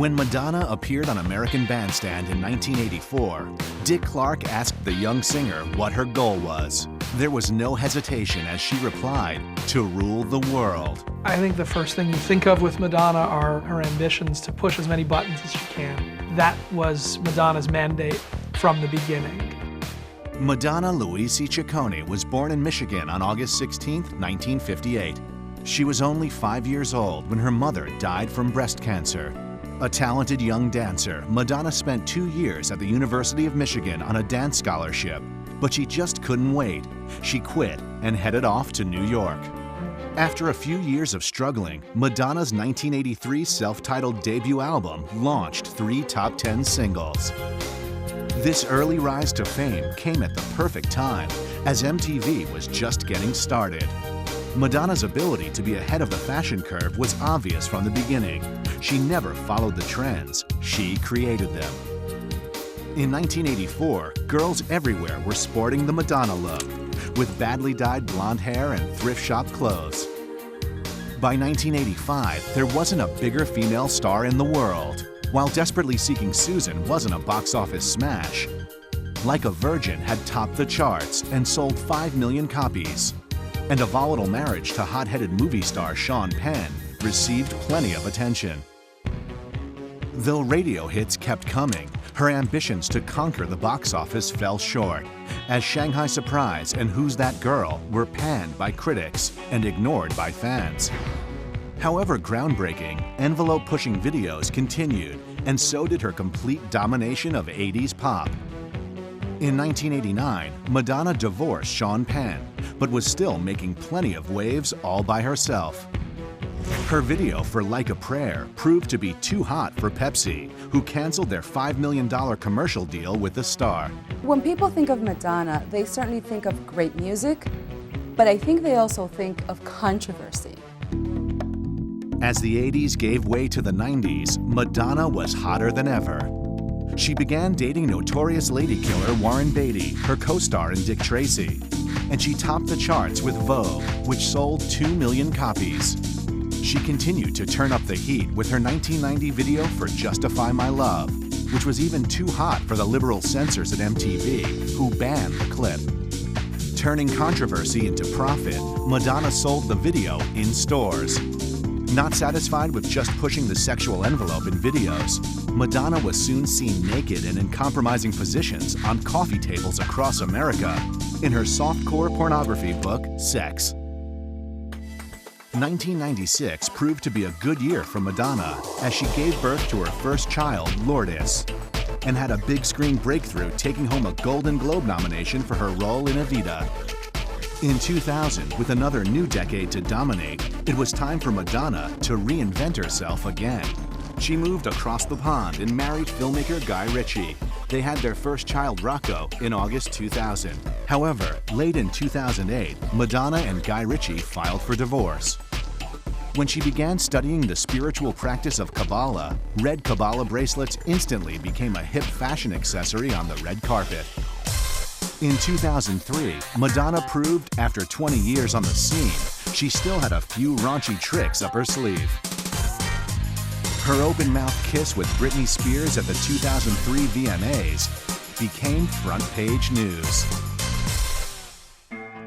When Madonna appeared on American Bandstand in 1984, Dick Clark asked the young singer what her goal was. There was no hesitation as she replied, to rule the world. I think the first thing you think of with Madonna are her ambitions to push as many buttons as she can. That was Madonna's mandate from the beginning. Madonna Louise Ciccone was born in Michigan on August 16, 1958. She was only 5 years old when her mother died from breast cancer. A talented young dancer, Madonna spent 2 years at the University of Michigan on a dance scholarship, but she just couldn't wait. She quit and headed off to New York. After a few years of struggling, Madonna's 1983 self-titled debut album launched 3 top 10 singles. This early rise to fame came at the perfect time, as MTV was just getting started. Madonna's ability to be ahead of the fashion curve was obvious from the beginning. She never followed the trends, she created them. In 1984, girls everywhere were sporting the Madonna look, with badly dyed blonde hair and thrift shop clothes. By 1985, there wasn't a bigger female star in the world, while Desperately Seeking Susan wasn't a box office smash. Like a Virgin had topped the charts and sold 5 million copies. And A Volatile Marriage to hot-headed movie star Sean Penn received plenty of attention. Though radio hits kept coming, her ambitions to conquer the box office fell short, as Shanghai Surprise and Who's That Girl were panned by critics and ignored by fans. However groundbreaking, envelope-pushing videos continued, and so did her complete domination of 80s pop. In 1989, Madonna divorced Sean Penn, but was still making plenty of waves all by herself. Her video for Like a Prayer proved to be too hot for Pepsi, who canceled their $5 million commercial deal with the star. When people think of Madonna, they certainly think of great music, but I think they also think of controversy. As the 80s gave way to the 90s, Madonna was hotter than ever. She began dating notorious lady killer Warren Beatty, her co-star in Dick Tracy, and she topped the charts with Vogue, which sold 2 million copies. She continued to turn up the heat with her 1990 video for Justify My Love, which was even too hot for the liberal censors at MTV, who banned the clip. Turning controversy into profit, Madonna sold the video in stores. Not satisfied with just pushing the sexual envelope in videos, Madonna was soon seen naked and in compromising positions on coffee tables across America in her softcore pornography book, Sex. 1996 proved to be a good year for Madonna as she gave birth to her first child, Lourdes, and had a big screen breakthrough, taking home a Golden Globe nomination for her role in Evita. In 2000, with another new decade to dominate, it was time for Madonna to reinvent herself again. She moved across the pond and married filmmaker Guy Ritchie. They had their first child, Rocco, in August 2000. However, late in 2008, Madonna and Guy Ritchie filed for divorce. When she began studying the spiritual practice of Kabbalah, red Kabbalah bracelets instantly became a hip fashion accessory on the red carpet. In 2003, Madonna proved, after 20 years on the scene, she still had a few raunchy tricks up her sleeve. Her open-mouthed kiss with Britney Spears at the 2003 VMAs became front-page news.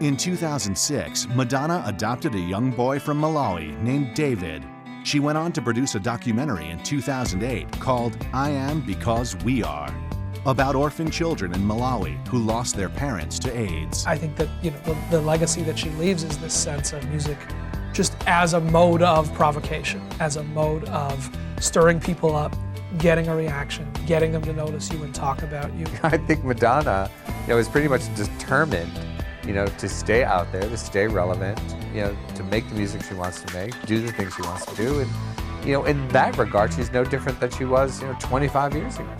In 2006, Madonna adopted a young boy from Malawi named David. She went on to produce a documentary in 2008 called I Am Because We Are, about orphan children in Malawi who lost their parents to AIDS. I think that the legacy that she leaves is this sense of music just as a mode of provocation, as a mode of stirring people up, getting a reaction, getting them to notice you and talk about you. I think Madonna, is pretty much determined, to stay out there, to stay relevant, to make the music she wants to make, do the things she wants to do, and in that regard, she's no different than she was, 25 years ago.